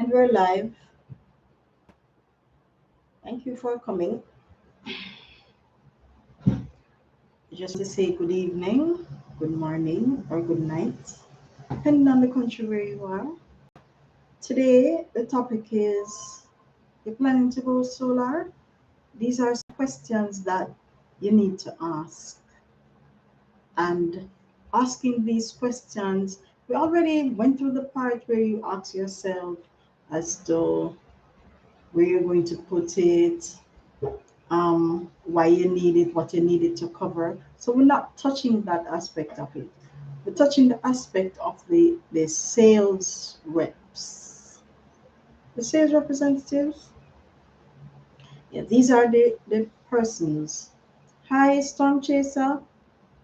And we're live. Thank you for coming. Just to say good evening, good morning, or good night, depending on the country where you are. Today, the topic is you're planning to go solar? These are questions that you need to ask. And asking these questions, we already went through the part where you ask yourself as to where you're going to put it, why you need it, what you need it to cover. So we're not touching that aspect of it. We're touching the aspect of the sales reps, the sales representatives. Yeah, these are the persons. Hi, Storm Chaser.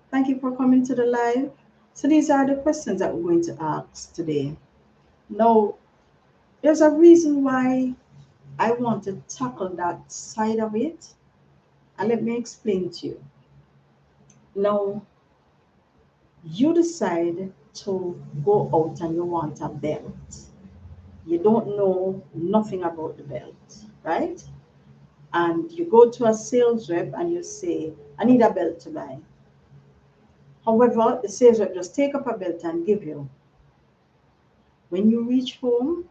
Thank you for coming to the live. So these are the questions that we're going to ask today. Now, there's a reason why I want to tackle that side of it. And let me explain to you. Now, you decide to go out and you want a belt. You don't know nothing about the belt, right? And you go to a sales rep and you say, I need a belt to buy. However, the sales rep just take up a belt and give you. When you reach home,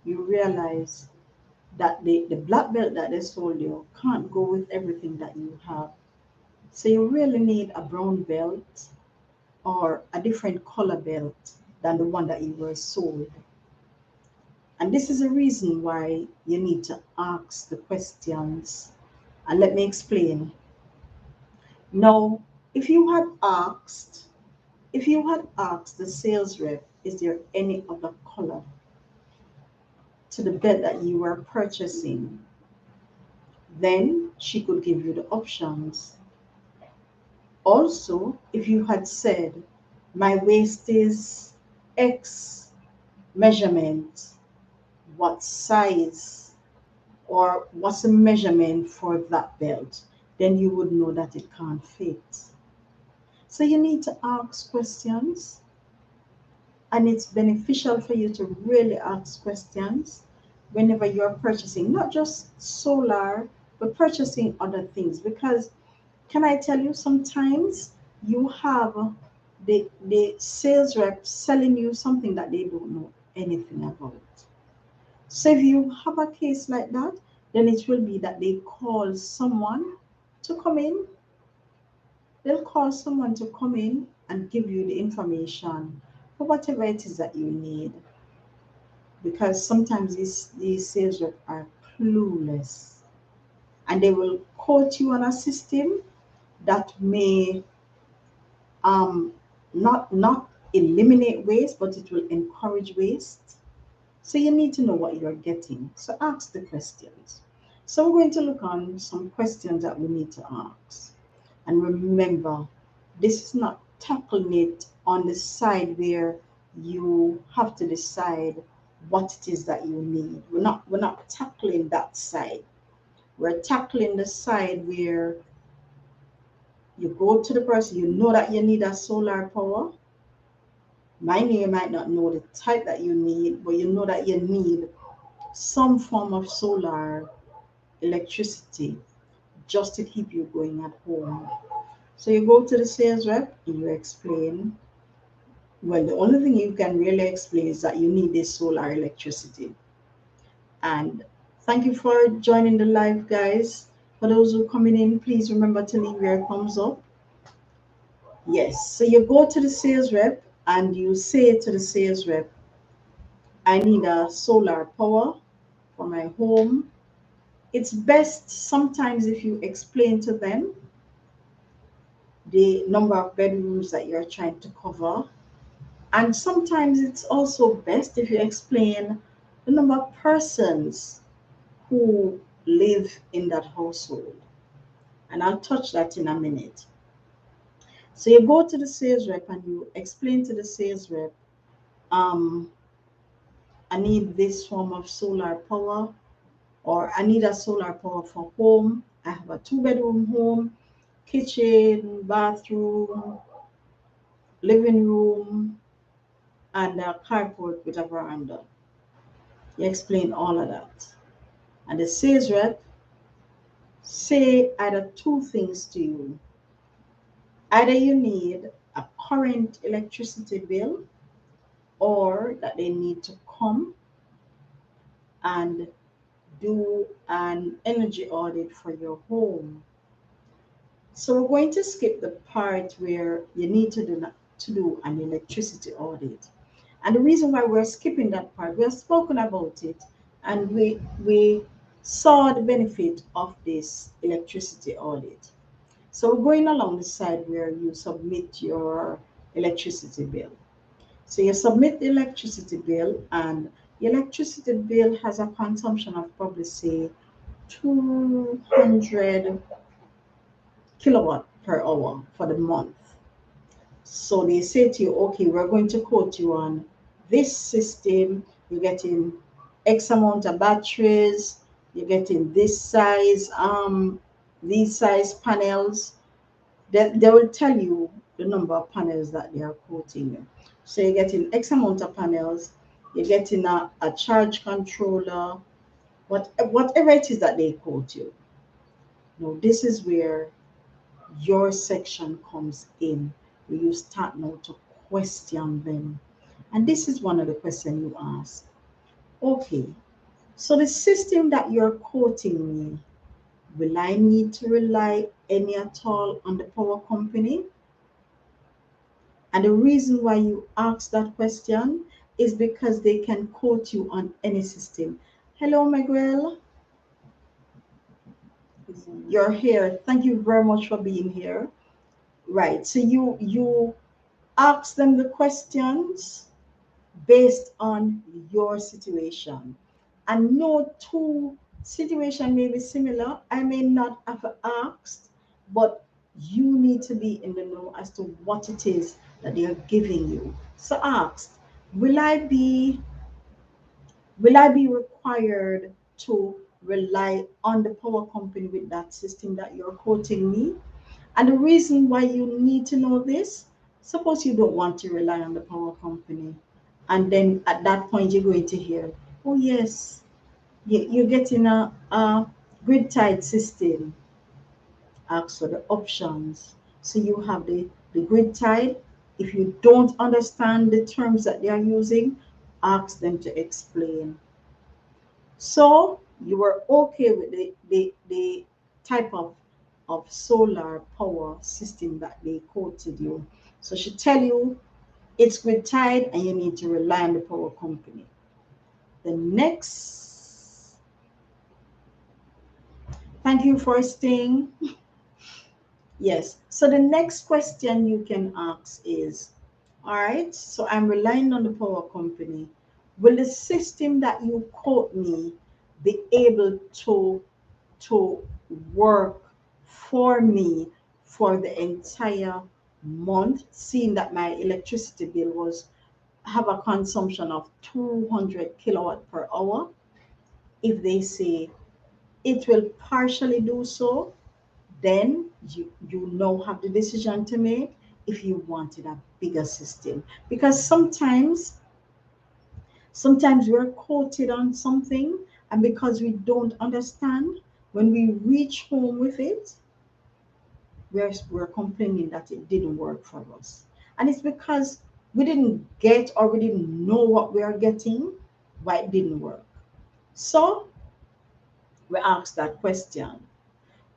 you realize that the black belt that they sold you can't go with everything that you have. So you really need a brown belt or a different color belt than the one that you were sold. And this is a reason why you need to ask the questions. And let me explain. Now, if you had asked, the sales rep, is there any other color to the bed that you were purchasing, then she could give you the options. Also, if you had said, my waist is X measurement, what size or what's the measurement for that belt, then you would know that it can't fit. So you need to ask questions, and it's beneficial for you to really ask questions whenever you're purchasing, not just solar, but purchasing other things. Because can I tell you, sometimes you have the sales rep selling you something that they don't know anything about. So if you have a case like that, then it will be that they call someone to come in. They'll call someone to come in and give you the information for whatever it is that you need. Because sometimes these sales reps are clueless, and they will quote you on a system that may not eliminate waste, but it will encourage waste. So you need to know what you're getting. So ask the questions. So we're going to look on some questions that we need to ask. And remember, this is not tackling it on the side where you have to decide what it is that you need. We're not tackling that side. We're tackling the side where you go to the person, you know that you need a solar power. Mind you, you might not know the type that you need, but you know that you need some form of solar electricity just to keep you going at home. So you go to the sales rep and you explain. Well, the only thing you can really explain is that you need this solar electricity. And thank you for joining the live, guys. For those who are coming in, please remember to leave your thumbs up. Yes, so you go to the sales rep and you say to the sales rep, I need a solar power for my home. It's best sometimes if you explain to them the number of bedrooms that you're trying to cover. And sometimes it's also best if you explain the number of persons who live in that household. And I'll touch that in a minute. So you go to the sales rep and you explain to the sales rep, I need this form of solar power, or I need a solar power for home. I have a 2-bedroom home, kitchen, bathroom, living room, and a carport with a veranda. You explain all of that. And the sales rep say either two things to you. Either you need a current electricity bill or that they need to come and do an energy audit for your home. So we're going to skip the part where you need to do an electricity audit. And the reason why we're skipping that part, we have spoken about it and we saw the benefit of this electricity audit. So we're going along the side where you submit your electricity bill. So you submit the electricity bill, and the electricity bill has a consumption of probably say 200 kilowatt per hour for the month. So they say to you, okay, we're going to quote you on this system. You're getting X amount of batteries. You're getting these size panels. They will tell you the number of panels that they are quoting you. So you're getting X amount of panels. You're getting a charge controller, whatever it is that they quote you. Now, this is where your section comes in, where you start now to question them. And this is one of the questions you ask. Okay, so the system that you're quoting me, will I need to rely any at all on the power company? And the reason why you ask that question is because they can quote you on any system. Hello, Miguel. You're here. Thank you very much for being here. Right. So you ask them the questions based on your situation. And no two situation may be similar. I may not have asked, but you need to be in the know as to what it is that they are giving you. So ask, will I be will I be required to rely on the power company with that system that you're quoting me? And the reason why you need to know this, suppose you don't want to rely on the power company. And then at that point, you're going to hear, oh, yes, you're getting a grid tied system. Ask for the options. So you have the grid tied. If you don't understand the terms that they are using, ask them to explain. So you were okay with the type of solar power system that they quoted you. So she tell you it's grid tied and you need to rely on the power company. The next, thank you for staying. Yes. So the next question you can ask is, all right, so I'm relying on the power company. Will the system that you quote me be able to work for me for the entire month, seeing that my electricity bill was have a consumption of 200 kilowatt per hour? If they say it will partially do so, then you now have the decision to make if you wanted a bigger system. Because sometimes we're quoted on something, and because we don't understand, when we reach home with it, we're complaining that it didn't work for us. And it's because we didn't get or we didn't know what we are getting, why it didn't work. So we ask that question.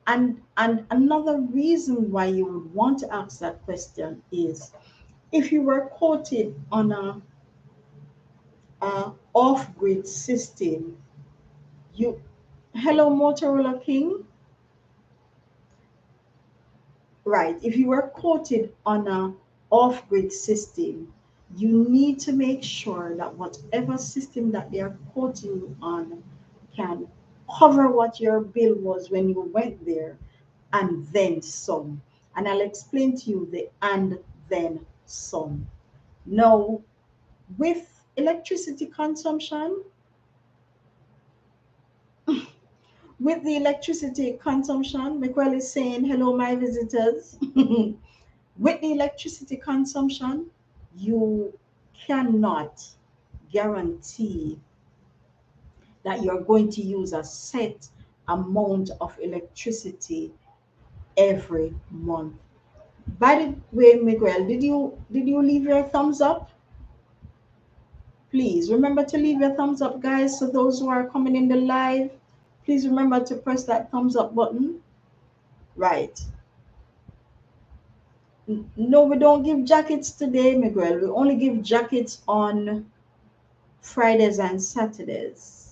And another reason why you would want to ask that question is if you were quoted on a off-grid system, you hello Motorola King. Right. If you were quoted on a off-grid system, you need to make sure that whatever system that they are quoting you on can cover what your bill was when you went there and then some. And I'll explain to you the and then some. Now, with electricity consumption, with the electricity consumption, Michael is saying, hello, my visitors. With the electricity consumption, you cannot guarantee that you're going to use a set amount of electricity every month. By the way, Miguel, did you leave your thumbs up? Please remember to leave your thumbs up, guys. So those who are coming in the live, please remember to press that thumbs up button. Right. No, we don't give jackets today, Miguel. We only give jackets on Fridays and Saturdays.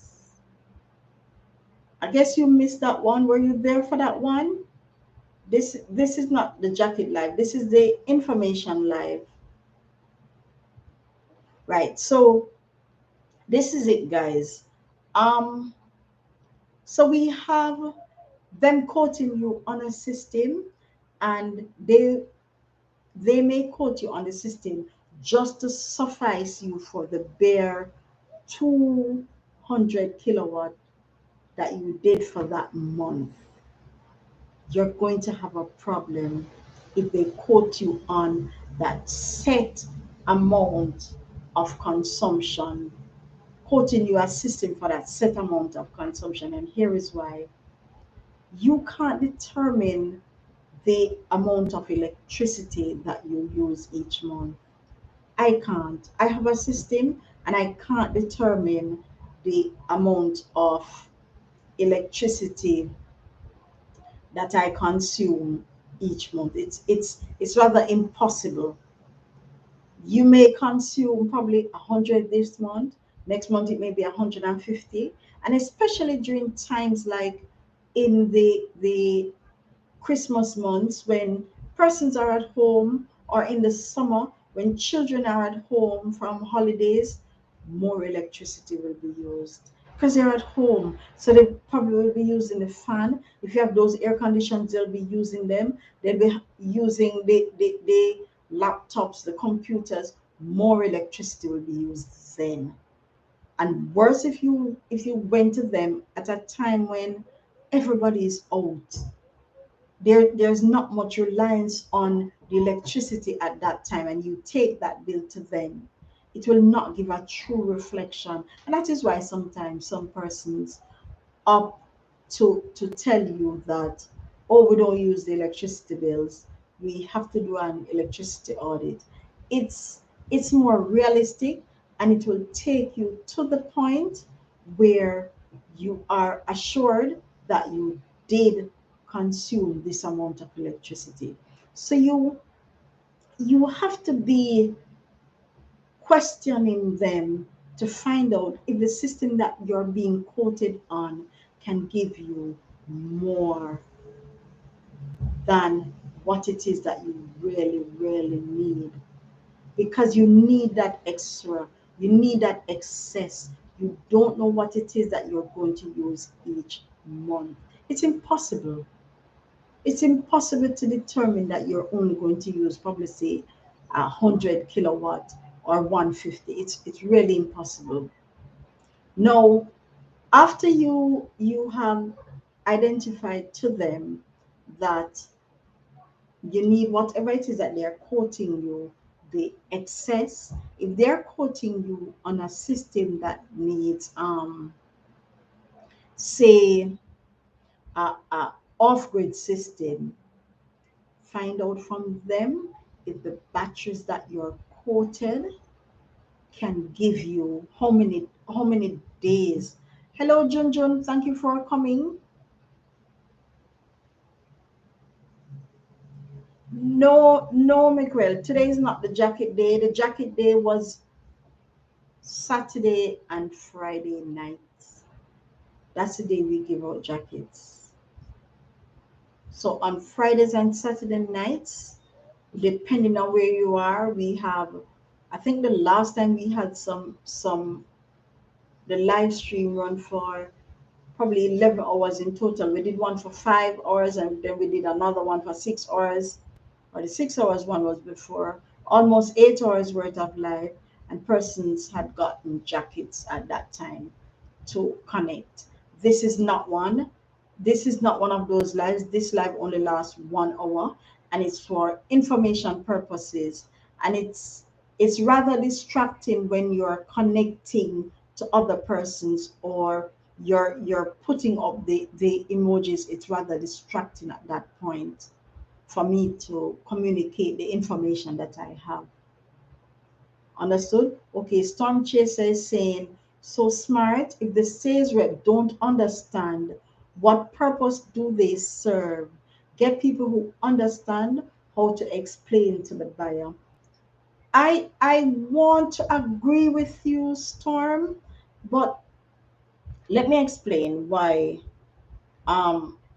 I guess you missed that one. Were you there for that one? This is not the jacket live. This is the information live. Right. So this is it, guys. Um, so we have them quoting you on a system, and they may quote you on the system just to suffice you for the bare 200 kilowatt that you did for that month. You're going to have a problem if they quote you on that set amount of consumption, quoting you a system for that set amount of consumption. And here is why: you can't determine the amount of electricity that you use each month. I can't. I have a system and I can't determine the amount of electricity that I consume each month. It's rather impossible. You may consume probably 100 this month. Next month it may be 150, and especially during times like in the Christmas months when persons are at home, or in the summer when children are at home from holidays, more electricity will be used because they're at home. So they probably will be using the fan. If you have those air conditions, they'll be using them. They'll be using the laptops, the computers. More electricity will be used then. And worse if you went to them at a time when everybody is out. There's not much reliance on the electricity at that time, and you take that bill to them, it will not give a true reflection. And that is why sometimes some persons opt to tell you that, oh, we don't use the electricity bills, we have to do an electricity audit. It's more realistic, and it will take you to the point where you are assured that you did consume this amount of electricity. So you have to be questioning them to find out if the system that you're being quoted on can give you more than what it is that you really, really need. Because you need that extra, you need that excess. You don't know what it is that you're going to use each month. It's impossible. It's impossible to determine that you're only going to use probably say 100 kilowatt or 150. It's really impossible. Now, after you have identified to them that you need whatever it is that they're quoting you, the excess, if they're quoting you on a system that needs say a off-grid system, find out from them if the batteries that you're quoted can give you how many days. Hello, Junjun, thank you for coming. No, no, Miguel. Today is not the jacket day. The jacket day was Saturday and Friday nights. That's the day we give out jackets. So on Fridays and Saturday nights, depending on where you are, we have, I think the last time we had some the live stream run for probably 11 hours in total. We did one for 5 hours, and then we did another one for 6 hours, or the 6 hours one was before, almost 8 hours worth of live, and persons had gotten jackets at that time to connect. This is not one. This is not one of those lives. This live only lasts 1 hour, and it's for information purposes. And it's rather distracting when you're connecting to other persons, or you're putting up the emojis, it's rather distracting at that point for me to communicate the information that I have. Understood? Okay, Storm Chaser is saying, so smart. If the sales rep don't understand, what purpose do they serve? Get people who understand how to explain to the buyer. I want to agree with you, Storm, but let me explain why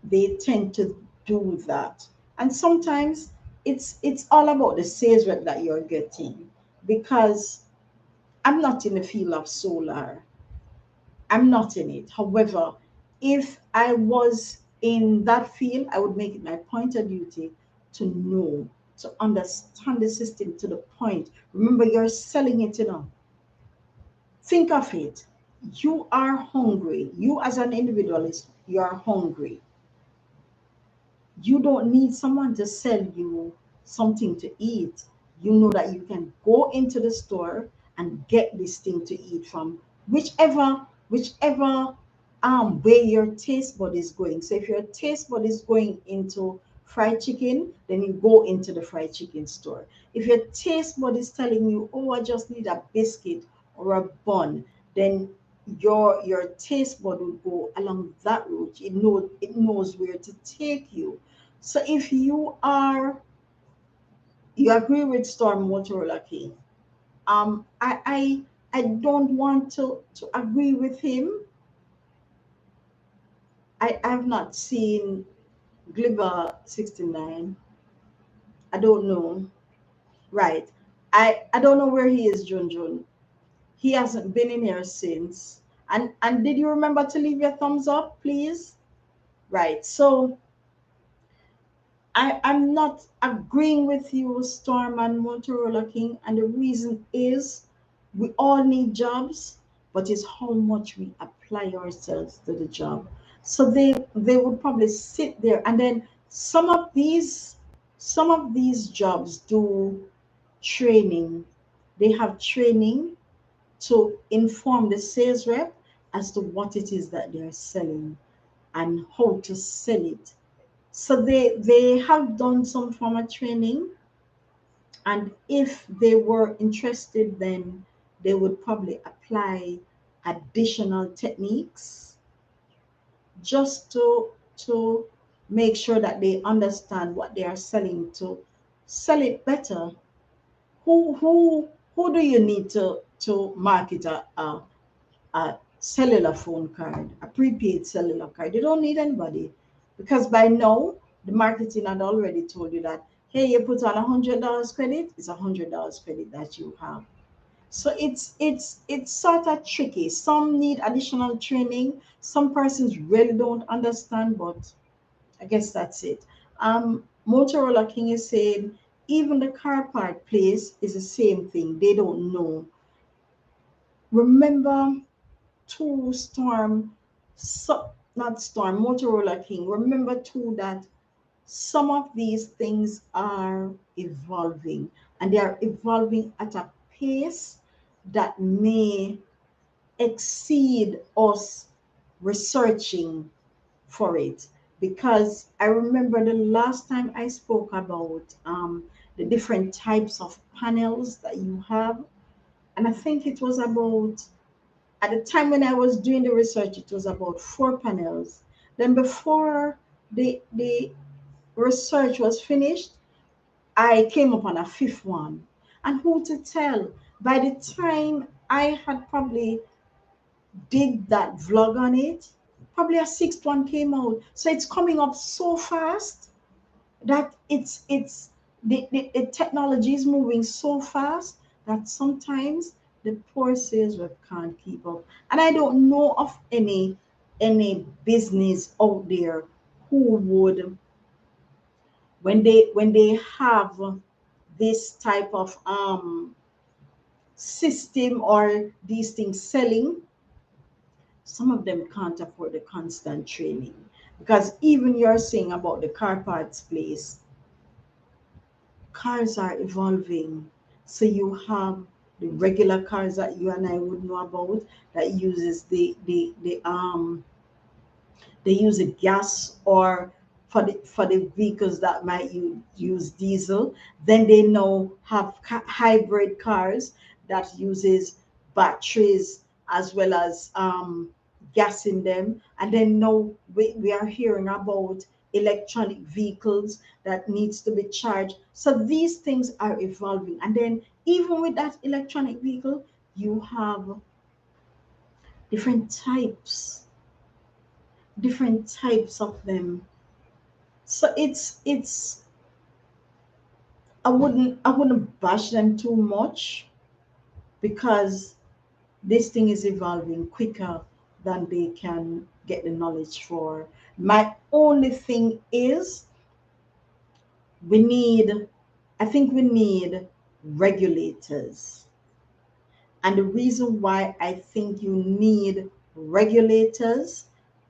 they tend to do that. And sometimes it's all about the sales rep that you're getting, because I'm not in the field of solar. I'm not in it. However, if I was in that field, I would make it my point of duty to know, to understand the system to the point. Remember, you're selling it, you know. Think of it. You are hungry. You as an individualist, you are hungry. You don't need someone to sell you something to eat. You know that you can go into the store and get this thing to eat from whichever way your taste bud is going. So if your taste bud is going into fried chicken, then you go into the fried chicken store. If your taste bud is telling you, oh, I just need a biscuit or a bun, then your taste bud will go along that route. It knows where to take you. So if you agree with Storm Motorola King, I don't want to agree with him. I have not seen Glibber 69. I don't know. Right. I don't know where he is, Junjun. He hasn't been in here since. And did you remember to leave your thumbs up, please? Right. So I'm not agreeing with you, Storm and Motorola King, and the reason is we all need jobs, but it's how much we apply ourselves to the job. So they would probably sit there, and then some of these jobs do training. They have training to inform the sales rep as to what it is that they're selling and how to sell it. So they have done some form of training, and if they were interested, then they would probably apply additional techniques just to make sure that they understand what they are selling, to sell it better. Who do you need to market a cellular phone card, a prepaid cellular card? You don't need anybody, because by now the marketing had already told you that, hey, you put on $100 credit, it's $100 credit that you have. So it's sort of tricky. Some need additional training. Some persons really don't understand, but I guess that's it. Motorola King is saying even the car part place is the same thing. They don't know. Remember to Storm, not Storm, Motorola King. Remember too that some of these things are evolving, and they are evolving at a pace that may exceed us researching for it. Because I remember the last time I spoke about the different types of panels that you have, and I think it was about, at the time when I was doing the research, it was about 4 panels. Then before the research was finished, I came upon a fifth one. And who to tell? By the time I had probably did that vlog on it, probably a sixth one came out. So it's coming up so fast that the technology is moving so fast that sometimes the poor sales rep can't keep up. And I don't know of any business out there who would, when they have this type of system or these things selling, some of them can't afford the constant training. Because even you're saying about the car parts place, cars are evolving. So you have the regular cars that you and I would know about, that uses they use a gas, or for the vehicles that might use diesel, then they now have hybrid cars that uses batteries as well as gas in them. And then now we are hearing about electronic vehicles that needs to be charged. So these things are evolving. And then even with that electronic vehicle, you have different types of them. So it's I wouldn't bash them too much, because this thing is evolving quicker than they can get the knowledge for. My only thing is, we need I think we need regulators. And the reason why I think you need regulators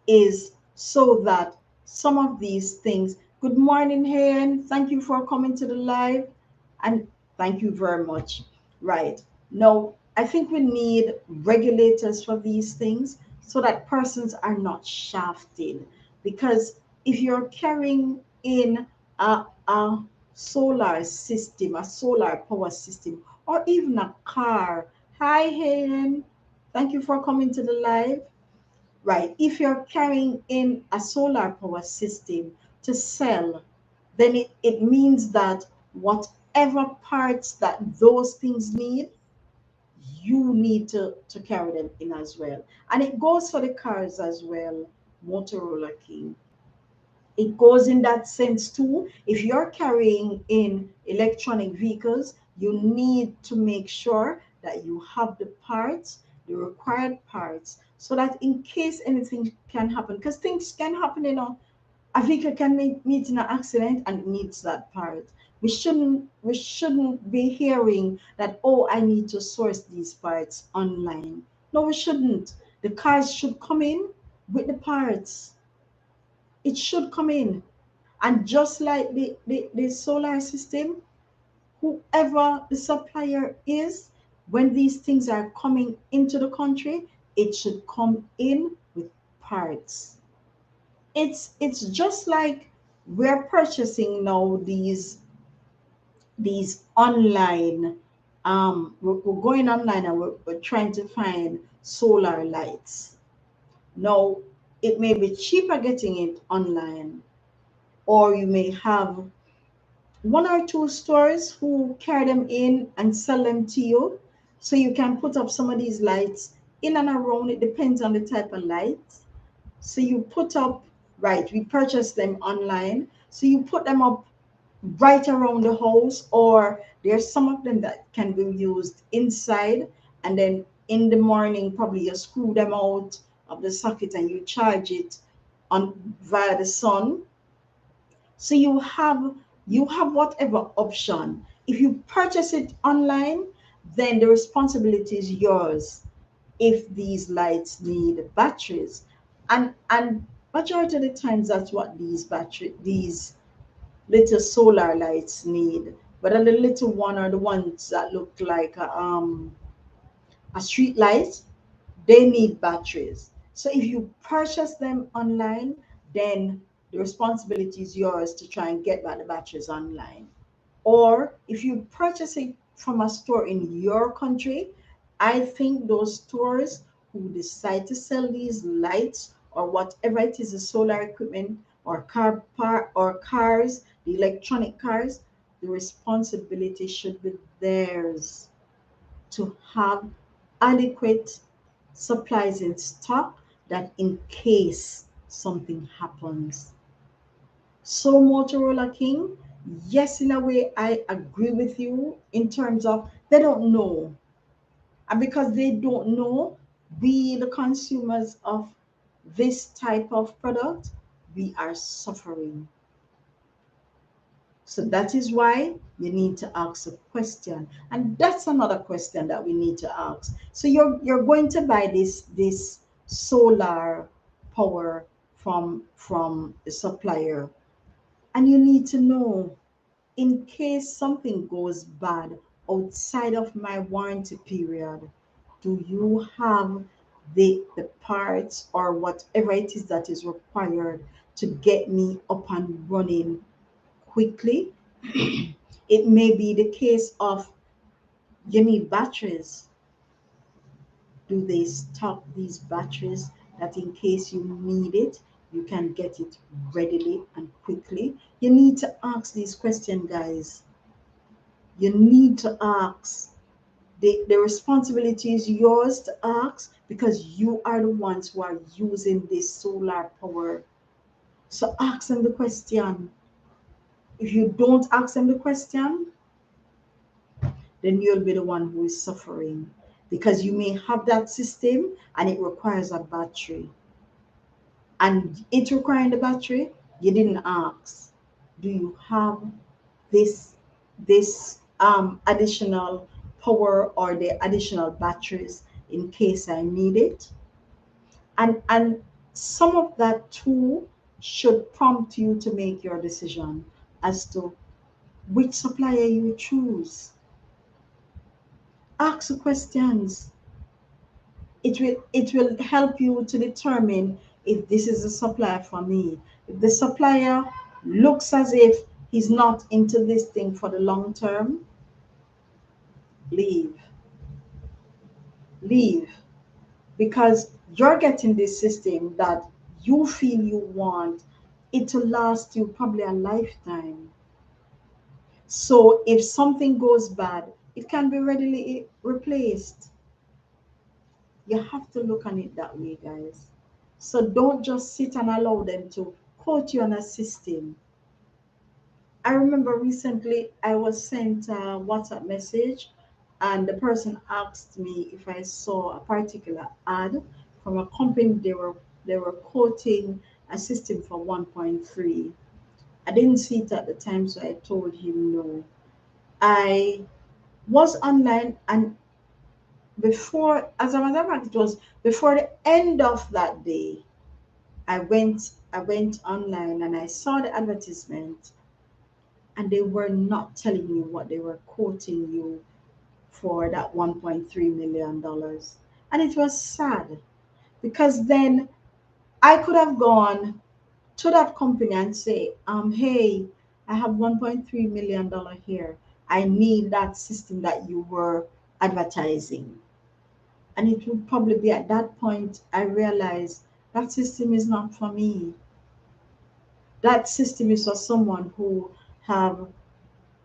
is so that some of these things. Good morning, Hen. Thank you for coming to the live. And thank you very much. Right. Now, I think we need regulators for these things so that persons are not shafted. Because if you're carrying in a solar system, a solar power system, or even a car. Hi, Hayden. Thank you for coming to the live. Right. If you're carrying in a solar power system to sell, then it means that whatever parts that those things need, you need to carry them in as well. And it goes for the cars as well, Motorola King. It goes in that sense too. If you're carrying in electronic vehicles, you need to make sure that you have the parts, the required parts, so that in case anything can happen, because things can happen, a vehicle can meet in an accident and it needs that part. We shouldn't be hearing that, oh, I need to source these parts online. No, we shouldn't. The cars should come in with the parts. It should come in. And just like the solar system, whoever the supplier is, when these things are coming into the country, it should come in with parts. It's just like we're purchasing now these online. We're going online and we're trying to find solar lights. Now, it may be cheaper getting it online, or you may have one or two stores who carry them in and sell them to you. So you can put up some of these lights in and around. It depends on the type of light. So you put up, right, we purchase them online. So you put them up right around the house, or there's some of them that can be used inside. And then in the morning, probably you screw them out of the socket and you charge it on via the sun. So you have whatever option. If you purchase it online, then the responsibility is yours if these lights need batteries. And majority of the times that's what these little solar lights need. But the little one, or the ones that look like a street light, they need batteries. So if you purchase them online, then the responsibility is yours to try and get back the batteries online. Or if you purchase it from a store in your country, I think those stores who decide to sell these lights or whatever it is, the solar equipment or or cars, the electronic cars, the responsibility should be theirs to have adequate supplies in stock, that in case something happens. So, Motorola King, yes, in a way, I agree with you in terms of they don't know. And because they don't know, we, the consumers of this type of product, we are suffering. So that is why you need to ask a question. And that's another question that we need to ask. So you're going to buy this solar power from the supplier, and you need to know, in case something goes bad outside of my warranty period, do you have the parts or whatever it is that is required to get me up and running quickly? It may be the case of you need batteries. Do they stock these batteries that in case you need it, you can get it readily and quickly? You need to ask these questions, guys. You need to ask. The responsibility is yours to ask because you are the ones who are using this solar power. So ask them the question. If you don't ask them the question, then you'll be the one who is suffering because you may have that system and it requires a battery. And it requiring the battery, you didn't ask. Do you have this additional power or the additional batteries in case I need it? And some of that too should prompt you to make your decision as to which supplier you choose. Ask the questions. It will help you to determine if this is a supplier for me. If the supplier looks as if he's not into this thing for the long term, leave. Leave. Because you're getting this system that you feel you want it to last you probably a lifetime. So if something goes bad, it can be readily replaced. You have to look on it that way, guys. So don't just sit and allow them to quote you on a system. I remember recently I was sent a WhatsApp message and the person asked me if I saw a particular ad from a company. They were quoting a system for 1.3. I didn't see it at the time, so I told him no. I was online and before, as a matter of fact, it was before the end of that day. I went online and I saw the advertisement and they were not telling you what they were quoting you for that $1.3 million. And it was sad because then I could have gone to that company and say, hey, I have $1.3 million here. I need that system that you were advertising. And it would probably be at that point I realized that system is not for me. That system is for someone who have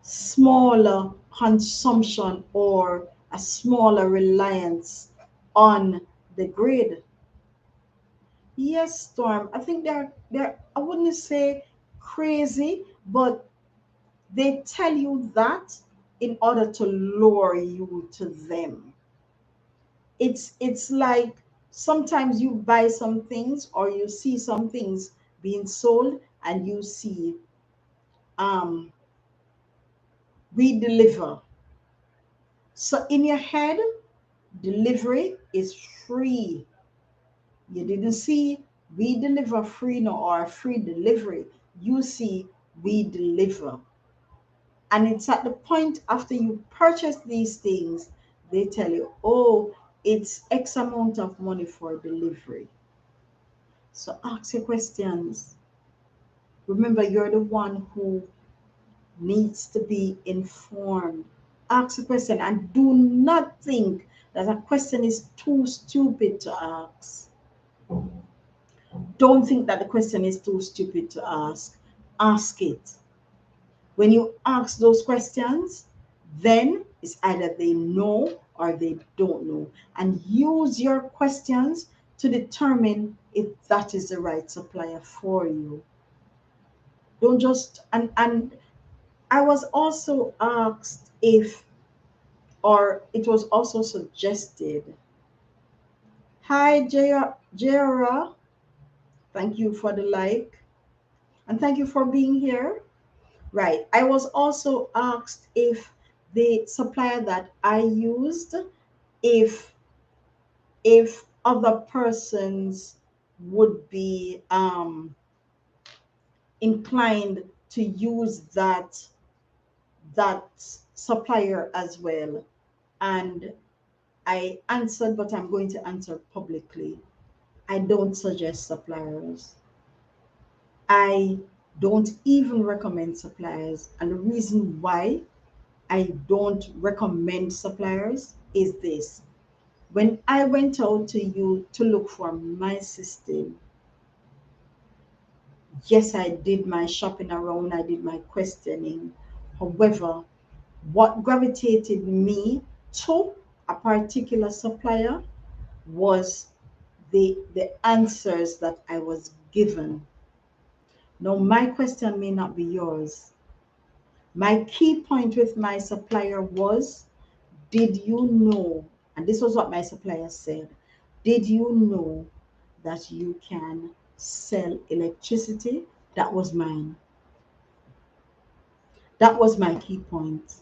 smaller consumption or a smaller reliance on the grid. Yes, Storm. I think they're I wouldn't say crazy, but they tell you that in order to lure you to them. It's like sometimes you buy some things or you see some things being sold and you see um we deliver. So in your head, delivery is free. You didn't see we deliver free no or free delivery. You see we deliver. And it's at the point after you purchase these things, they tell you, oh, it's X amount of money for delivery. So ask your questions. Remember, you're the one who needs to be informed. Ask a question and do not think that a question is too stupid to ask. Don't think that the question is too stupid to ask. Ask it. When you ask those questions, then it's either they know or they don't know. And use your questions to determine if that is the right supplier for you. Don't just and I was also asked if or it was also suggested. Hi Jera, thank you for the like and thank you for being here. Right. I was also asked if the supplier that I used, if other persons would be inclined to use that supplier as well. And I answered, but I'm going to answer publicly. I don't suggest suppliers. I don't even recommend suppliers. And the reason why I don't recommend suppliers is this. When I went out to you to look for my system, yes, I did my shopping around, I did my questioning. However, what gravitated me to a particular supplier was the answers that I was given. Now, my question may not be yours. My key point with my supplier was, did you know, and this was what my supplier said, did you know that you can sell electricity? That was mine. That was my key point.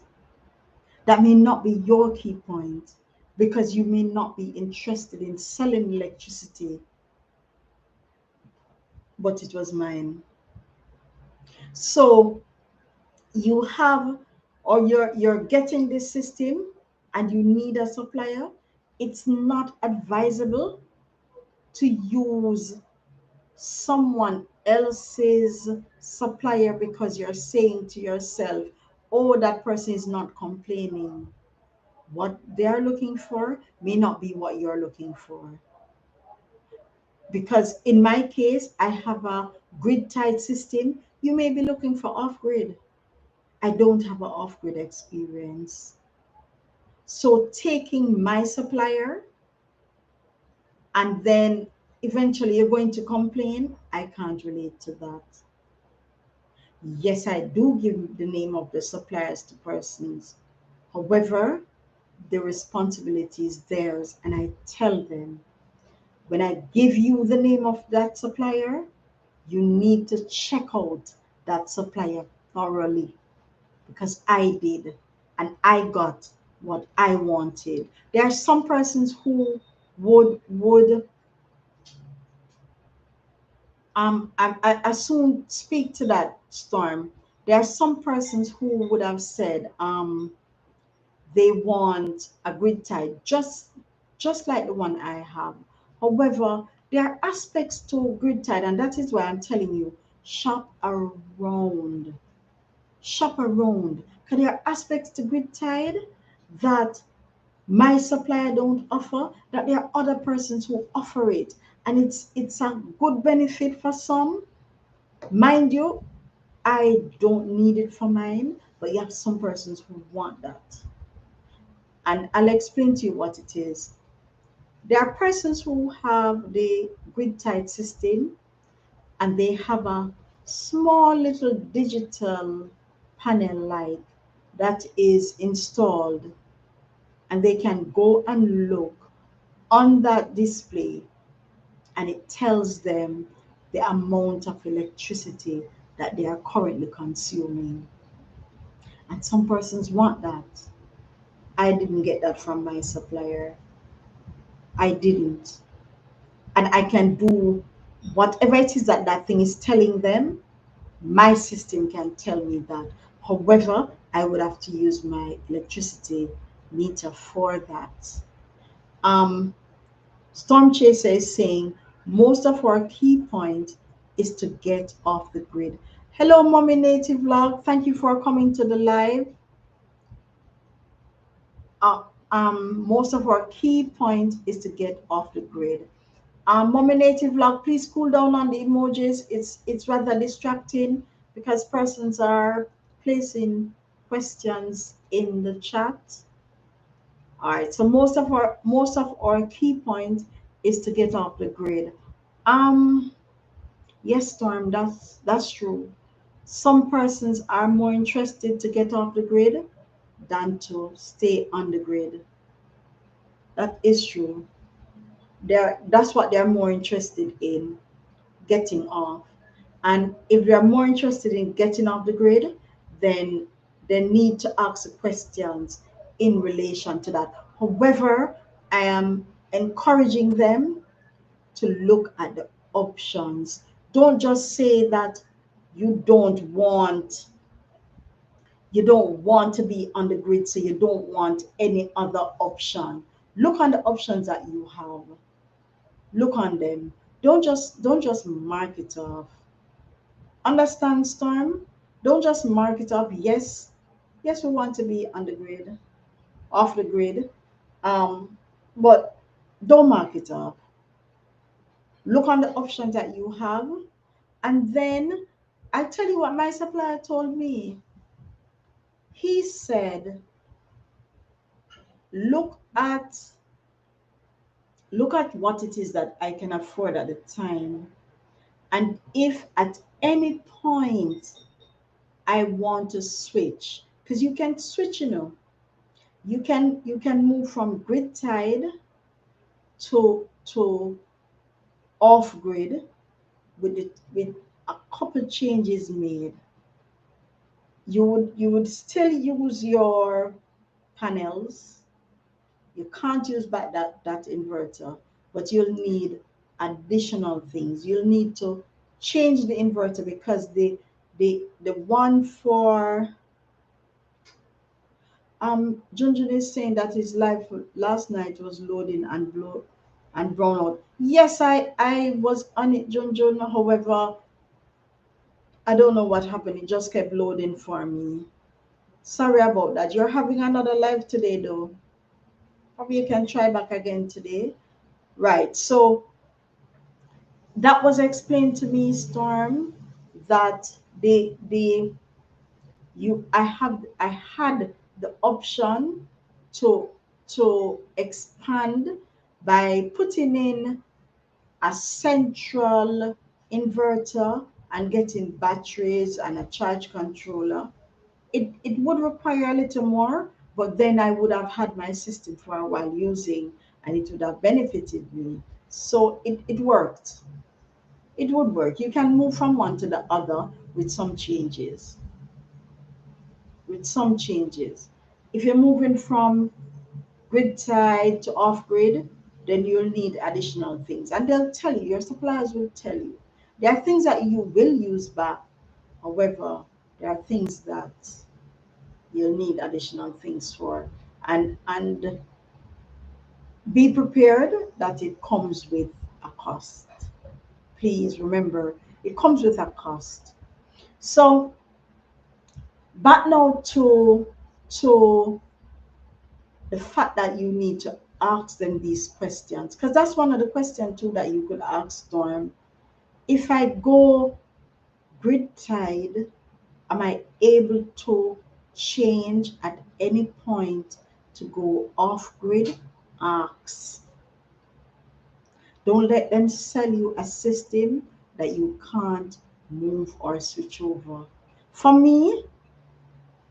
That may not be your key point because you may not be interested in selling electricity, but it was mine. So you have, or you're getting this system and you need a supplier. It's not advisable to use someone else's supplier because you're saying to yourself, oh, that person is not complaining. What they're looking for may not be what you're looking for. Because in my case, I have a grid tied system. You may be looking for off grid. I don't have an off grid experience. So taking my supplier and then eventually you're going to complain, I can't relate to that. Yes, I do give the name of the suppliers to persons. However, the responsibility is theirs, and I tell them, when I give you the name of that supplier, you need to check out that supplier thoroughly because I did and I got what I wanted. There are some persons who would I soon speak to that, Storm. There are some persons who would have said they want a grid tie just like the one I have. However, there are aspects to grid tie, and that is why I'm telling you, shop around. Shop around. Because there are aspects to grid tied that my supplier don't offer, that there are other persons who offer it. And it's a good benefit for some. Mind you, I don't need it for mine, but you have some persons who want that. And I'll explain to you what it is. There are persons who have the grid tied system and they have a small little digital panel light that is installed, and they can go and look on that display and it tells them the amount of electricity that they are currently consuming. And some persons want that. I didn't get that from my supplier. I didn't. And I can do whatever it is that that thing is telling them. My system can tell me that. However, I would have to use my electricity meter for that. Um, Storm Chaser is saying most of our key point is to get off the grid. Hello, Mommy Native Vlog. Thank you for coming to the live. Uh, Most of our key point is to get off the grid. Mommy Native Vlog, please cool down on the emojis. It's rather distracting because persons are placing questions in the chat. All right, so most of our key point is to get off the grid. Um, yes, Storm, that's true. Some persons are more interested to get off the grid than to stay on the grid. That is true. That's what they're more interested in, getting off. And if they're more interested in getting off the grid, then they need to ask questions in relation to that. However, I am encouraging them to look at the options. Don't just say that you don't want You don't want to be on the grid, so you don't want any other option. Look on the options that you have. Look on them. Don't just mark it off. Understand, Storm? Don't just mark it off. Yes, yes, we want to be on the grid, off the grid. But don't mark it off. Look on the options that you have, and then I'll tell you what my supplier told me. He said, look at look at what it is that I can afford at the time. And if at any point I want to switch, because you can switch, you can move from grid tied to off grid with a couple changes made. You would still use your panels. You can't use back that inverter, but you'll need additional things. You'll need to change the inverter because the one for Junjun is saying that his live last night was loading and brown out. Yes, I was on it, Junjun. However, I don't know what happened. It just kept loading for me. Sorry about that. You're having another live today, though. Probably you can try back again today. Right. So that was explained to me, Storm, that the you I had the option to expand by putting in a central inverter and getting batteries and a charge controller. It would require a little more, but then I would have had my system for a while using, and it would have benefited me. So it worked. It would work. You can move from one to the other with some changes. With some changes. If you're moving from grid tied to off grid, then you'll need additional things. And they'll tell you, your suppliers will tell you. There are things that you will use back. However, there are things that you'll need additional things for. And be prepared that it comes with a cost. Please remember, it comes with a cost. So back now to the fact that you need to ask them these questions, because that's one of the questions too that you could ask them. If I go grid tied, am I able to change at any point to go off grid? Ask. Don't let them sell you a system that you can't move or switch over. For me,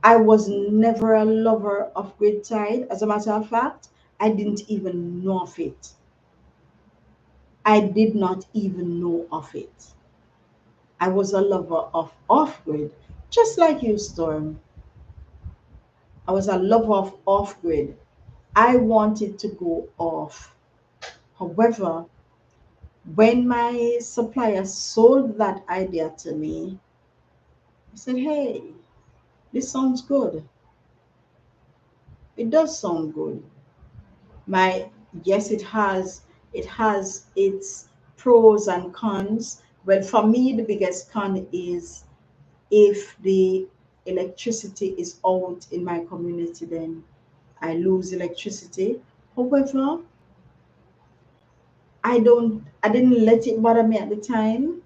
I was never a lover of grid tied. As a matter of fact, I didn't even know of it. I did not even know of it. I was a lover of off grid, just like you, Storm. I was a lover of off grid. I wanted to go off. However, when my supplier sold that idea to me, I said, hey, this sounds good. It does sound good. My yes, it has its pros and cons. Well, for me, the biggest con is if the electricity is out in my community, then I lose electricity. However, I didn't let it bother me at the time,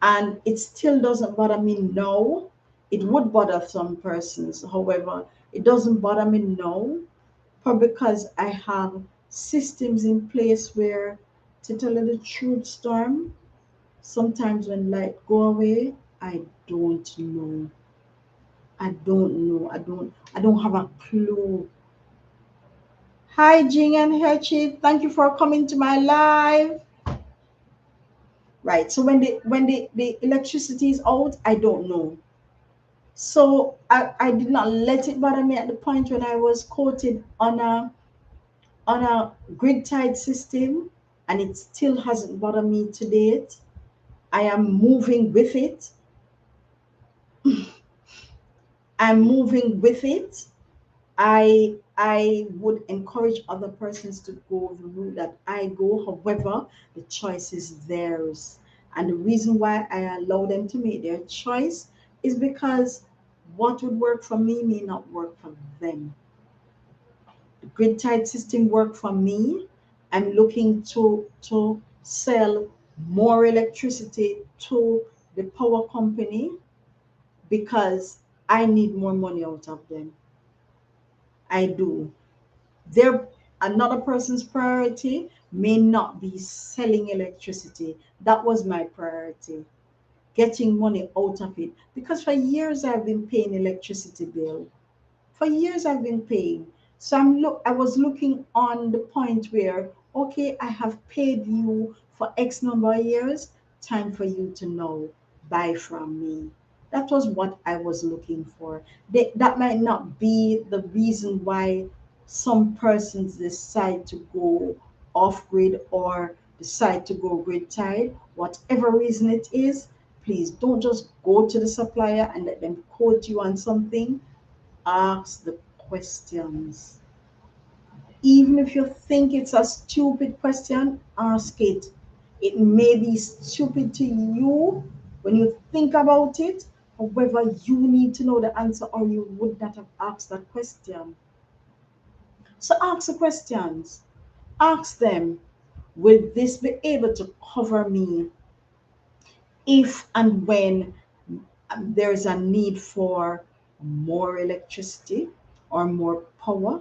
and it still doesn't bother me now. It would bother some persons, however, it doesn't bother me now, probably because I have systems in place where, to tell you the truth, Storm, sometimes when light go away, I don't know. I don't know. I don't have a clue. Hi Jing and Hechi, thank you for coming to my live. Right. So when the electricity is out, I don't know. So I did not let it bother me at the point when I was quoted on a grid tied system, and it still hasn't bothered me to date. I am moving with it. I'm moving with it. I would encourage other persons to go the route that I go. However, the choice is theirs. And the reason why I allow them to make their choice is because what would work for me may not work for them. The grid tied system worked for me. I'm looking to sell more electricity to the power company because I need more money out of them. I do. Their Another person's priority may not be selling electricity. That was my priority, getting money out of it. Because for years I've been paying electricity bill. For years I've been paying. So I was looking on the point where, okay, I have paid you for X number of years, time for you to now buy from me. That was what I was looking for. That might not be the reason why some persons decide to go off grid or decide to go grid tied. Whatever reason it is, please don't just go to the supplier and let them quote you on something. Ask the questions. Even if you think it's a stupid question, ask it. It may be stupid to you when you think about it. However, you need to know the answer or you would not have asked that question. So ask the questions. Ask them, will this be able to cover me if and when there's a need for more electricity or more power?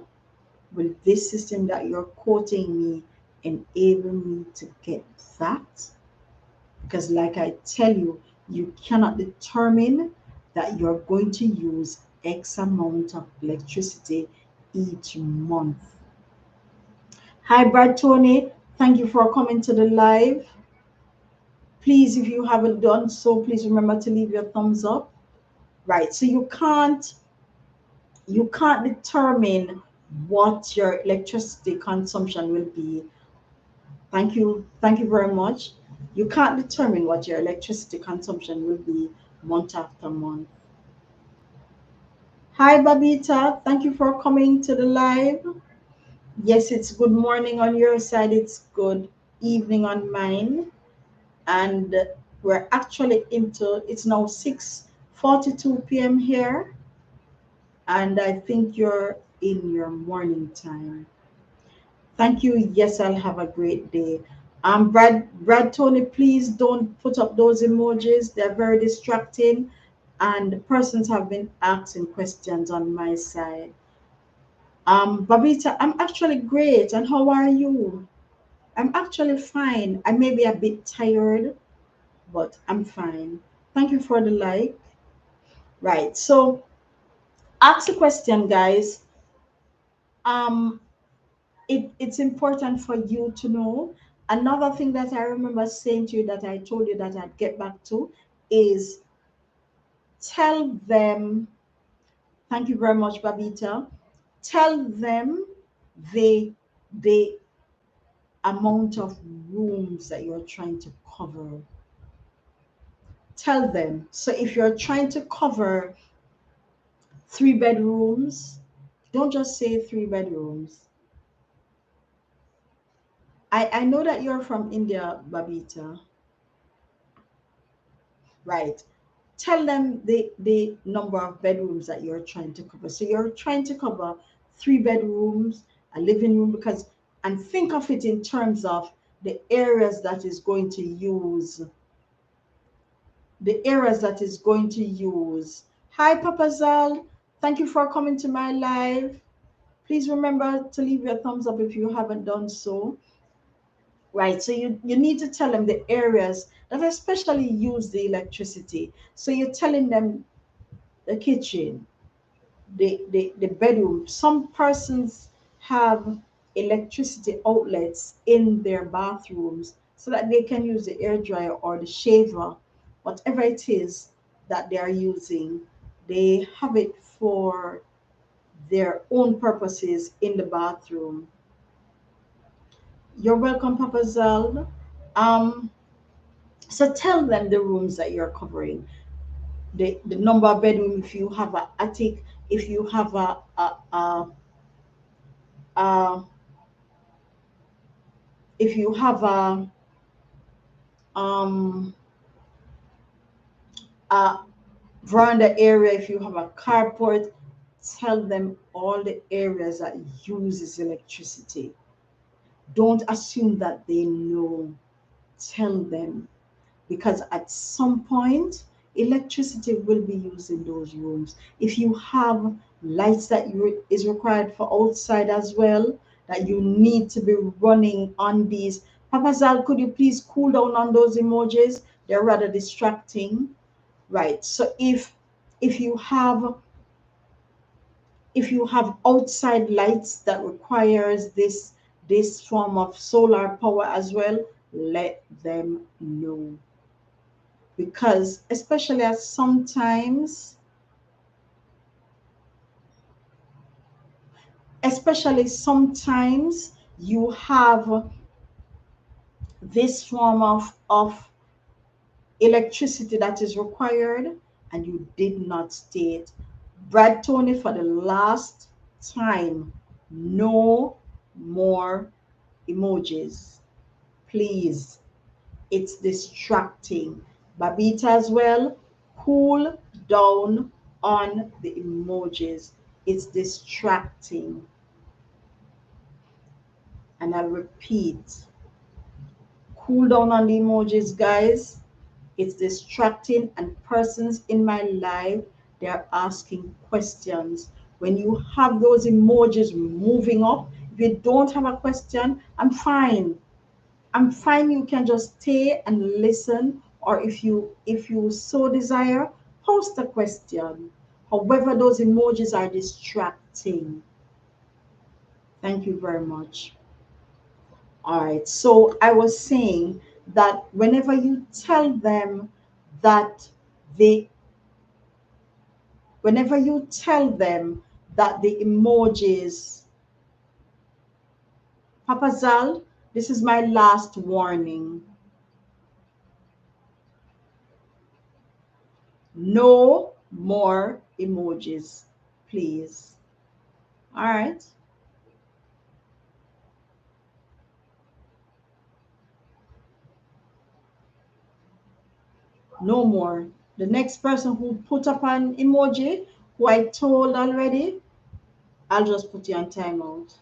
Will this system that you're quoting me enable me to get that? Because, like I tell you, you cannot determine that you're going to use X amount of electricity each month. Hi, Brad Tony. Thank you for coming to the live. Please, if you haven't done so, please remember to leave your thumbs up. Right. So you can't determine what your electricity consumption will be. Thank you very much. You can't determine what your electricity consumption will be month after month. Hi, Babita. Thank you for coming to the live. Yes, it's good morning on your side. It's good evening on mine. And we're actually it's now 6:42 p.m. here. And I think you're in your morning time. Thank you. Yes, I'll have a great day. Brad Tony, please don't put up those emojis. They're very distracting, and persons have been asking questions on my side. Babita, I'm actually great, and how are you? I'm actually fine. I may be a bit tired, but I'm fine. Thank you for the like. Right. So, ask a question, guys. Um, it's important for you to know. Another thing that I remember saying to you that I told you that I'd get back to is tell them, thank you very much, Babita. Tell them the amount of rooms that you're trying to cover. Tell them. So if you're trying to cover 3 bedrooms, don't just say 3 bedrooms. I know that you're from India, Babita. Right. Tell them the number of bedrooms that you're trying to cover. So you're trying to cover 3 bedrooms, a living room, because, and think of it in terms of the areas that is going to use, the areas that is going to use. Hi, Papa Zal. Thank you for coming to my live. Please remember to leave your thumbs up if you haven't done so. Right, so you need to tell them the areas that especially use the electricity. So you're telling them the kitchen, the bedroom. Some persons have electricity outlets in their bathrooms so that they can use the air dryer or the shaver, whatever it is that they are using. They have it for their own purposes in the bathroom. You're welcome, Papa Zal. Um, so tell them the rooms that you're covering. the number of bedroom, if you have a attic, if you have a if you have um a veranda area, if you have a carport, tell them all the areas that uses electricity. Don't assume that they know. Tell them, because at some point electricity will be used in those rooms. If you have lights that is required for outside as well, that you need to be running on these. Papa Zal, could you please cool down on those emojis? They're rather distracting. Right. So if you have if you have outside lights that requires this form of solar power as well, let them know. Because especially sometimes you have this form of electricity that is required and you did not state. Brad Tony, for the last time, no more emojis, please. It's distracting. Babita as well, cool down on the emojis. It's distracting. And I'll repeat, cool down on the emojis, guys. It's distracting, and persons in my life, they're asking questions. When you have those emojis moving up, if you don't have a question, I'm fine. I'm fine. You can just stay and listen, or if you so desire, post a question. However, those emojis are distracting. Thank you very much. All right. So I was saying that whenever you tell them that they whenever you tell them that the emojis, Papa Zal, this is my last warning. No more emojis, please. All right. No more. The next person who put up an emoji, who I told already, I'll just put you on timeout.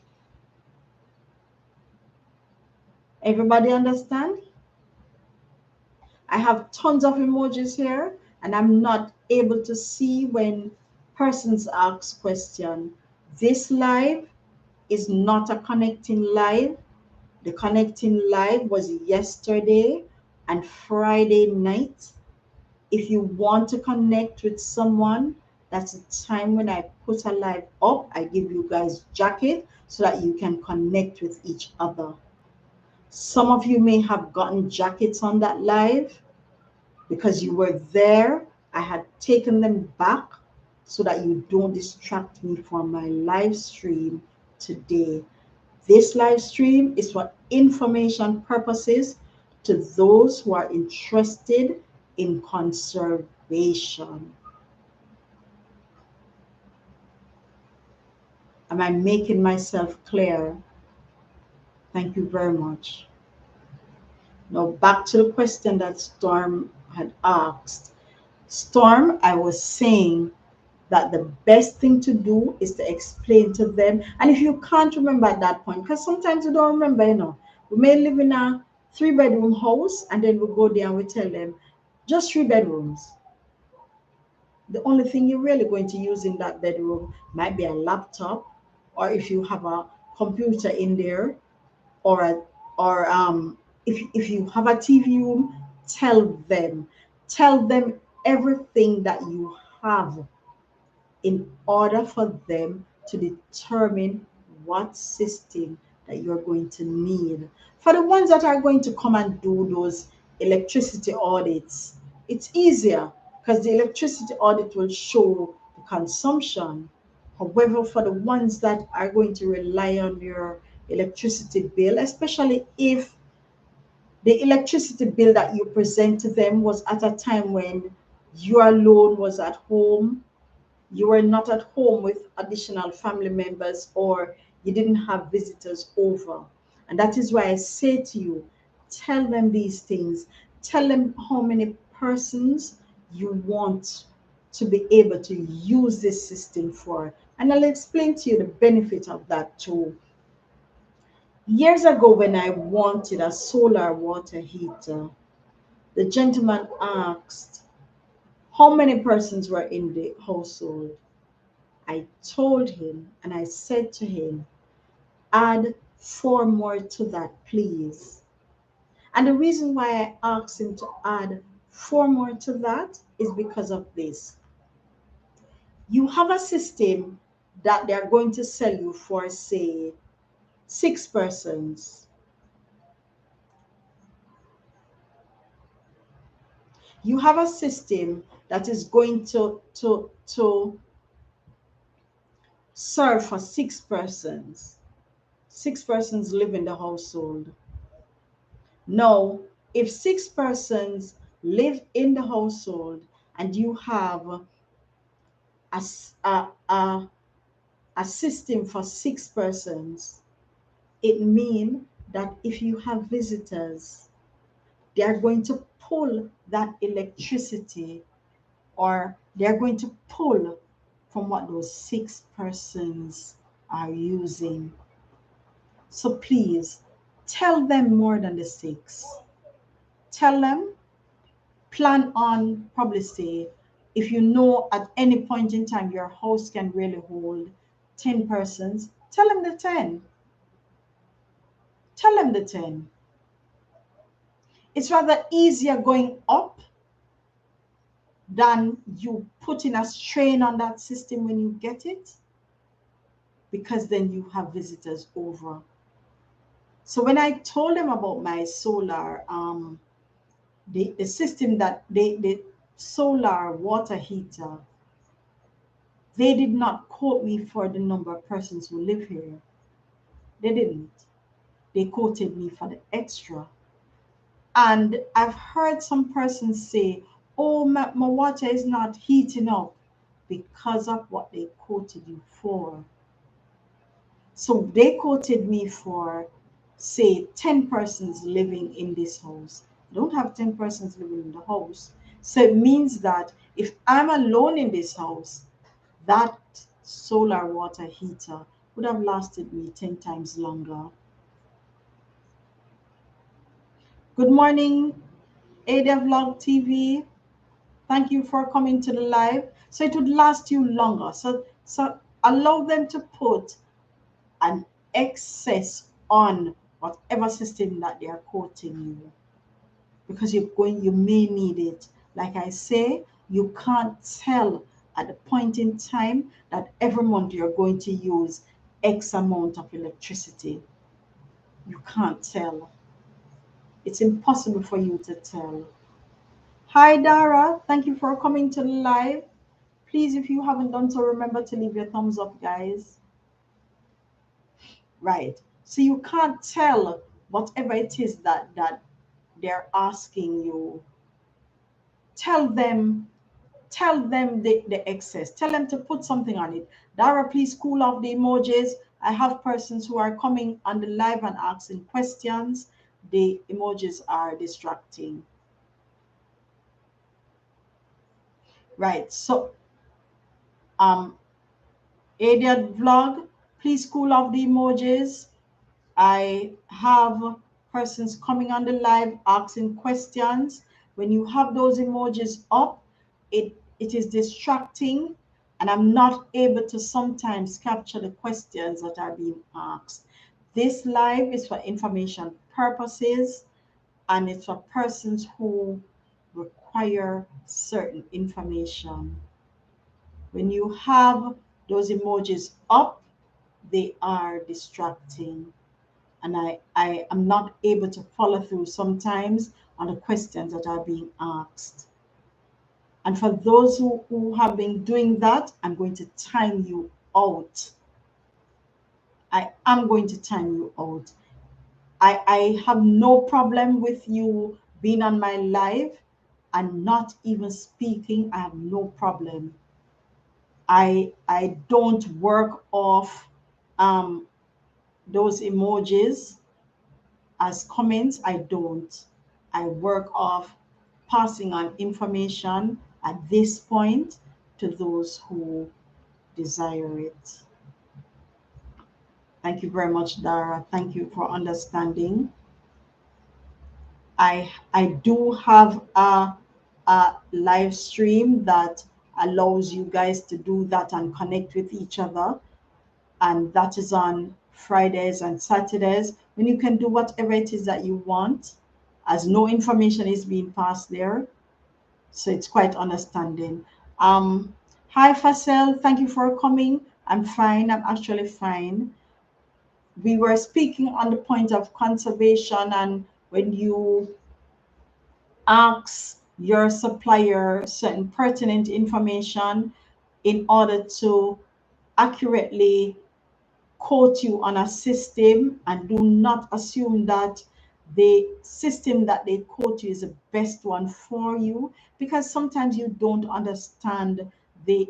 Everybody understand? I have tons of emojis here, and I'm not able to see when persons ask question. This live is not a connecting live. The connecting live was yesterday and Friday night. If you want to connect with someone, that's the time when I put a live up. I give you guys jacket so that you can connect with each other. Some of you may have gotten jackets on that live because you were there. I had taken them back so that you don't distract me from my live stream today. This live stream is for information purposes to those who are interested in conservation. Am I making myself clear? Thank you very much. Now back to the question that Storm had asked. Storm, I was saying that the best thing to do is to explain to them. And if you can't remember at that point, because sometimes you don't remember, we may live in a 3-bedroom house and then we go there and we tell them just 3 bedrooms. The only thing you're really going to use in that bedroom might be a laptop, or if you have a computer in there, or if you have a TV room, tell them everything that you have in order for them to determine what system that you're going to need. For the ones that are going to come and do those electricity audits, it's easier because the electricity audit will show the consumption. However, for the ones that are going to rely on your electricity bill, especially if the electricity bill that you present to them was at a time when you alone was at home, you were not at home with additional family members, or you didn't have visitors over. And that is why I say to you, tell them these things. Tell them how many persons you want to be able to use this system for. And I'll explain to you the benefit of that too. Years ago, when I wanted a solar water heater, the gentleman asked how many persons were in the household. I told him and I said to him, add four more to that, please. And the reason why I asked him to add four more to that is because of this. You have a system that they're going to sell you for, say, six persons. You have a system that is going to serve for six persons. Six persons live in the household. Now, if six persons live in the household and you have a, s- a system for six persons, it means that if you have visitors, they are going to pull that electricity, or they're going to pull from what those six persons are using. So please tell them more than the six. Tell them, plan on, probably say, if you know at any point in time your house can really hold 10 persons, tell them the 10. Tell them the 10. It's rather easier going up than you putting a strain on that system when you get it, because then you have visitors over. So when I told them about my solar, the system that the solar water heater, they did not quote me for the number of persons who live here. They didn't. They quoted me for the extra. And I've heard some persons say, oh, my water is not heating up because of what they quoted you for. So they quoted me for, say, 10 persons living in this house. I don't have 10 persons living in the house. So it means that if I'm alone in this house, that solar water heater would have lasted me 10 times longer. Good morning, Ada Vlog TV. Thank you for coming to the live. So it would last you longer. So allow them to put an excess on whatever system that they are quoting you, because you may need it. Like I say, you can't tell at the point in time that every month you're going to use X amount of electricity. You can't tell. It's impossible for you to tell. Hi Dara, thank you for coming to the live. Please, if you haven't done so, remember to leave your thumbs up, guys. Right. So you can't tell whatever it is that they're asking you. Tell them, the excess. Tell them to put something on it. Dara, please cool off the emojis. I have persons who are coming on the live and asking questions. The emojis are distracting. Right. So Idiot vlog, please cool off the emojis. I have persons coming on the live asking questions. When you have those emojis up, it is distracting, and I'm not able to sometimes capture the questions that are being asked. This live is for information purposes, and it's for persons who require certain information. When you have those emojis up, they are distracting, and I am not able to follow through sometimes on the questions that are being asked. And for those who have been doing that, I'm going to time you out. I am going to time you out. I have no problem with you being on my live, and not even speaking, I have no problem. I don't work off those emojis as comments. I don't. I work off passing on information at this point to those who desire it. Thank you very much, Dara. Thank you for understanding. I do have a live stream that allows you guys to do that and connect with each other, and that is on Fridays and Saturdays, when you can do whatever it is that you want, as no information is being passed there. So it's quite understanding. Hi Facel, thank you for coming. I'm fine. I'm actually fine. We were speaking on the point of conservation, and when you ask your supplier certain pertinent information in order to accurately quote you on a system, and do not assume that the system that they quote you is the best one for you, because sometimes you don't understand the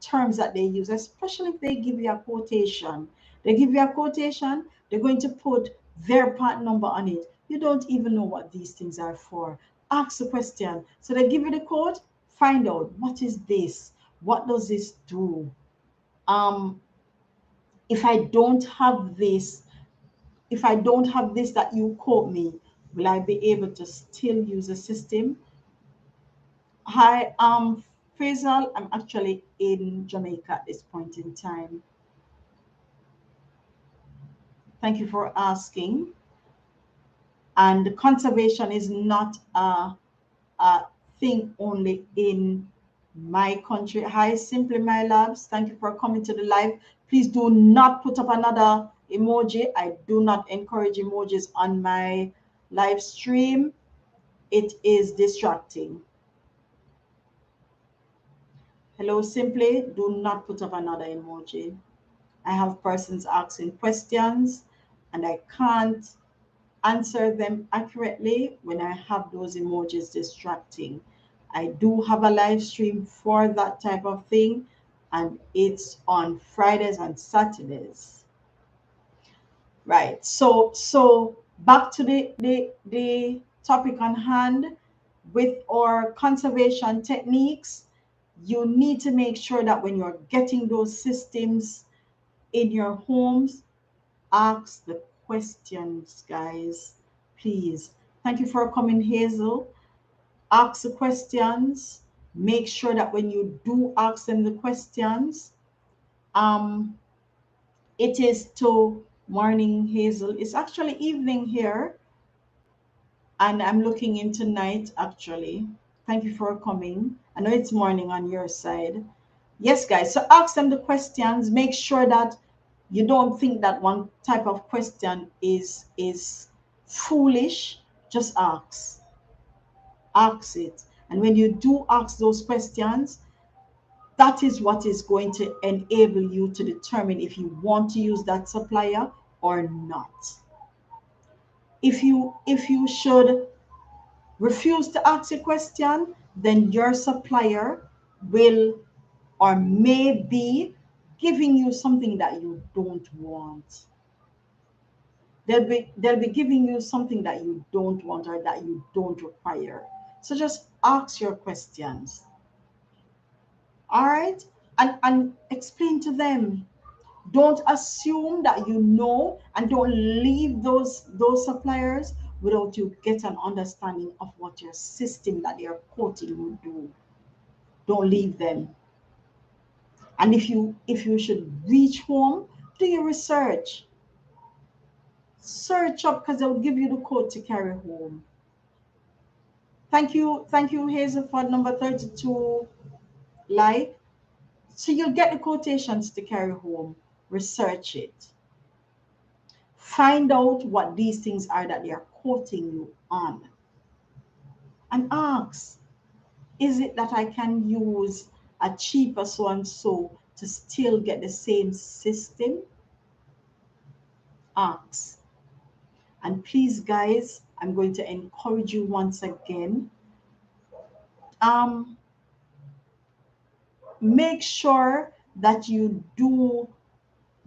terms that they use, especially if they give you a quotation. They give you a quotation, they're going to put their part number on it. You don't even know what these things are for. Ask the question. So they give you the quote, find out, what is this? What does this do? If I don't have this, if I don't have this that you quote me, will I be able to still use the system? Hi, Faisal, I'm actually in Jamaica at this point in time. Thank you for asking. And conservation is not a thing only in my country. Hi, Simply My Labs. Thank you for coming to the live. Please do not put up another emoji. I do not encourage emojis on my live stream. It is distracting. Hello, Simply. Do not put up another emoji. I have persons asking questions, and I can't answer them accurately when I have those emojis distracting. I do have a live stream for that type of thing, and it's on Fridays and Saturdays. Right. So back to the topic on hand. With our conservation techniques, you need to make sure that when you're getting those systems in your homes, ask the questions, guys. Please. Thank you for coming, Hazel. Ask the questions. Make sure that when you do ask them the questions, um, it is to morning, Hazel. It's actually evening here, and I'm looking into night actually. Thank you for coming. I know it's morning on your side. Yes, guys. So ask them the questions. Make sure that you don't think that one type of question is foolish. Just ask. Ask it. And when you do ask those questions, that is what is going to enable you to determine if you want to use that supplier or not. If you should refuse to ask a question, then your supplier will or may be giving you something that you don't want. They'll be giving you something that you don't want or that you don't require. So just ask your questions. All right? And explain to them. Don't assume that you know, and don't leave those suppliers without you get an understanding of what your system that they are quoting you do. Don't leave them. And if you should reach home, do your research. Search up, because they'll give you the code to carry home. Thank you, Hazel, for number 32 like. So you'll get the quotations to carry home. Research it. Find out what these things are that they are quoting you on. And ask, is it that I can use a cheaper so and so to still get the same system? Ask. And please, guys, I'm going to encourage you once again. um, make sure that you do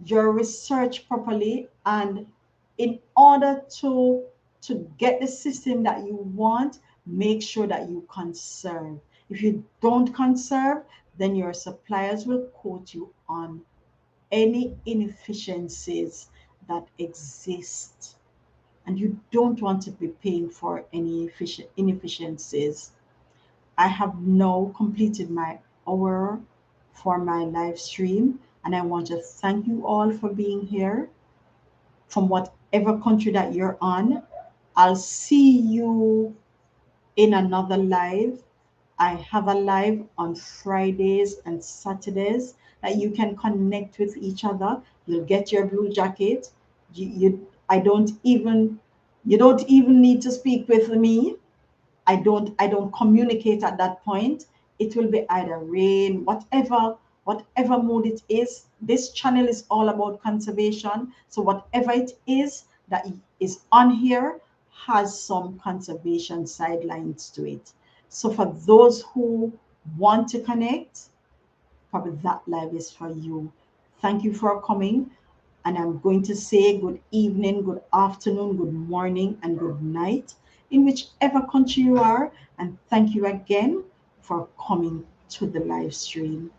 your research properly, and in order to get the system that you want, make sure that you conserve. If you don't conserve, then your suppliers will quote you on any inefficiencies that exist, and you don't want to be paying for any inefficiencies. I have now completed my hour for my live stream, and I want to thank you all for being here from whatever country that you're on. I'll see you in another live. I have a live on Fridays and Saturdays that you can connect with each other. You'll get your blue jacket. I don't even, you don't even need to speak with me. I don't communicate at that point. It will be either rain, whatever mood it is. This channel is all about conservation. So whatever it is that is on here has some conservation sidelines to it. So for those who want to connect, probably that live is for you. Thank you for coming. And I'm going to say good evening, good afternoon, good morning, and good night in whichever country you are. And thank you again for coming to the live stream.